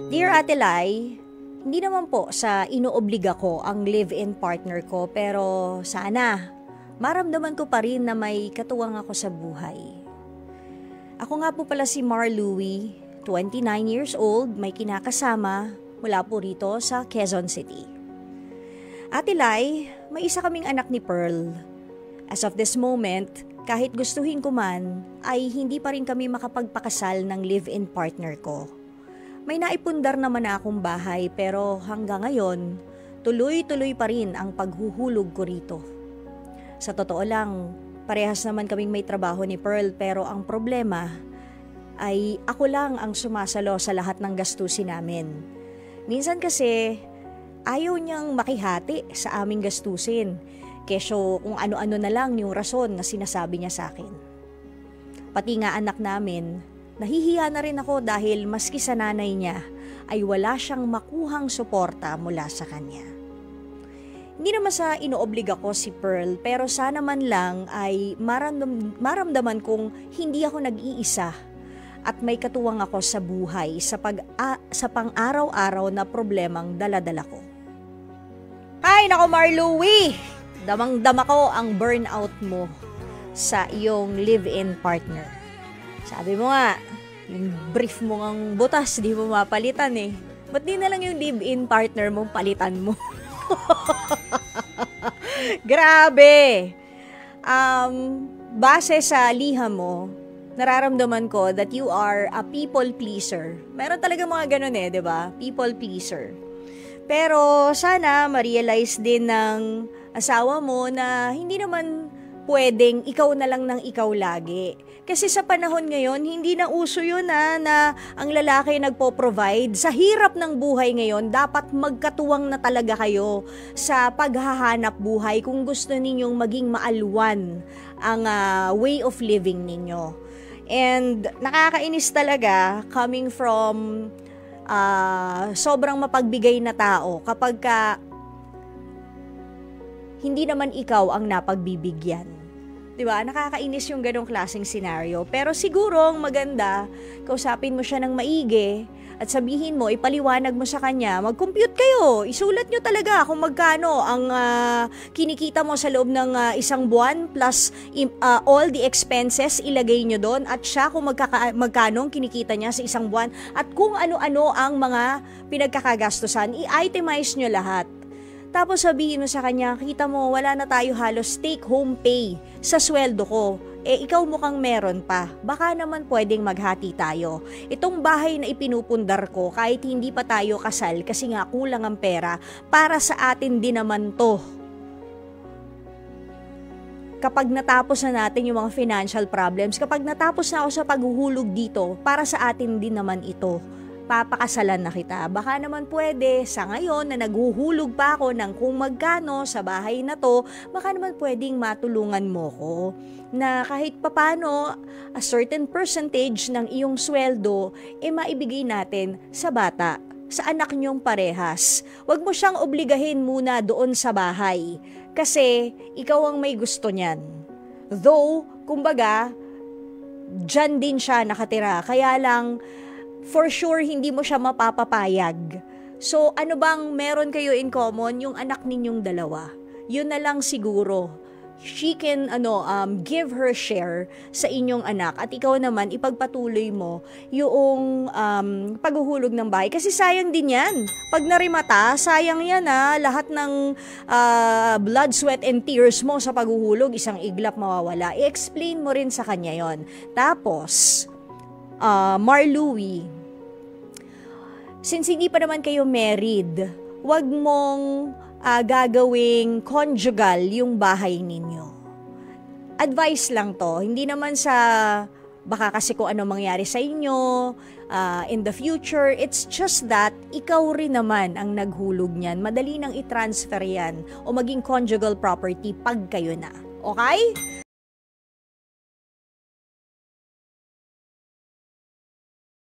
Dear Ate Lai, hindi naman po sa inoobliga ko ang live-in partner ko pero sana maramdaman ko pa rin na may katuwang ako sa buhay. Ako nga po pala si Mar Louie, 29 years old, may kinakasama mula po rito sa Quezon City. Ate Lai, may isa kaming anak ni Pearl. As of this moment, kahit gustuhin ko man, ay hindi pa rin kami makapagpakasal ng live-in partner ko. May naipundar naman na akong bahay pero hanggang ngayon, tuloy-tuloy pa rin ang paghuhulog ko rito. Sa totoo lang, parehas naman kaming may trabaho ni Pearl pero ang problema ay ako lang ang sumasalo sa lahat ng gastusin namin. Minsan kasi ayaw niyang makihati sa aming gastusin, kesyo kung ano-ano na lang yung rason na sinasabi niya sa akin. Pati nga anak namin, nahihiya na rin ako dahil maski sa nanay niya ay wala siyang makuhang suporta mula sa kanya. Hindi naman sa inoobliga ko si Pearl pero sana man lang ay maramdaman kong hindi ako nag-iisa at may katuwang ako sa buhay sa pang-araw-araw na problemang daladala ko. Ay nako Mar Louie! Damang-dama ko ang burnout mo sa iyong live-in partner. Sabi mo nga, yung brief mo ngang butas, di mo mapalitan eh. Ba't di na lang yung live-in partner mo palitan mo? Grabe! Base sa liha mo, nararamdaman ko that you are a people pleaser. Meron talaga mga ganun eh, di ba? People pleaser. Pero sana ma-realize din ng asawa mo na hindi naman pwedeng ikaw na lang ng ikaw lagi. Kasi sa panahon ngayon, hindi na uso yun na ang lalaki nagpo-provide. Sa hirap ng buhay ngayon, dapat magkatuwang na talaga kayo sa paghahanap buhay kung gusto ninyong maging maalwan ang way of living ninyo. And nakakainis talaga coming from sobrang mapagbigay na tao kapag hindi naman ikaw ang napagbibigyan. Diba? Nakakainis yung ganong klaseng scenario. Pero siguro ang maganda, kausapin mo siya ng maigi at sabihin mo, ipaliwanag mo sa kanya, mag-compute kayo, isulat nyo talaga kung magkano ang kinikita mo sa loob ng isang buwan plus all the expenses ilagay nyo doon at siya kung magkano ang kinikita niya sa isang buwan at kung ano-ano ang mga pinagkakagastusan, i-itemize nyo lahat. Tapos sabihin mo sa kanya, kita mo, wala na tayo halos take-home pay sa sweldo ko. Ikaw mukhang meron pa. Baka naman pwedeng maghati tayo. Itong bahay na ipinupundar ko, kahit hindi pa tayo kasal kasi nga kulang ang pera, para sa atin din naman to. Kapag natapos na natin yung mga financial problems, kapag natapos na ako sa paghuhulog dito, para sa atin din naman ito. Papakasalan na kita. Baka naman pwede sa ngayon na naghuhulog pa ako ng kung magkano sa bahay na to, baka naman pwedeng matulungan mo ko na kahit papano a certain percentage ng iyong sweldo maibigay natin sa bata, sa anak niyong parehas. Huwag mo siyang obligahin muna doon sa bahay kasi ikaw ang may gusto niyan. Though, kumbaga, dyan din siya nakatira. Kaya lang, for sure, hindi mo siya mapapapayag. So, ano bang meron kayo in common? Yung anak ninyong dalawa. Yun na lang siguro. She can, give her share sa inyong anak. At ikaw naman, ipagpatuloy mo yung paghuhulog ng bahay. Kasi sayang din yan. Pag narimata, sayang yan lahat ng blood, sweat, and tears mo sa paghuhulog, isang iglap mawawala. I-explain mo rin sa kanya yon. Tapos, Mar Louie, since hindi pa naman kayo married, wag mong gagawing conjugal yung bahay ninyo. Advice lang to, hindi naman sa baka kasi kung ano mangyari sa inyo in the future, it's just that ikaw rin naman ang naghulog niyan. Madali nang i-transfer yan o maging conjugal property pag kayo na. Okay?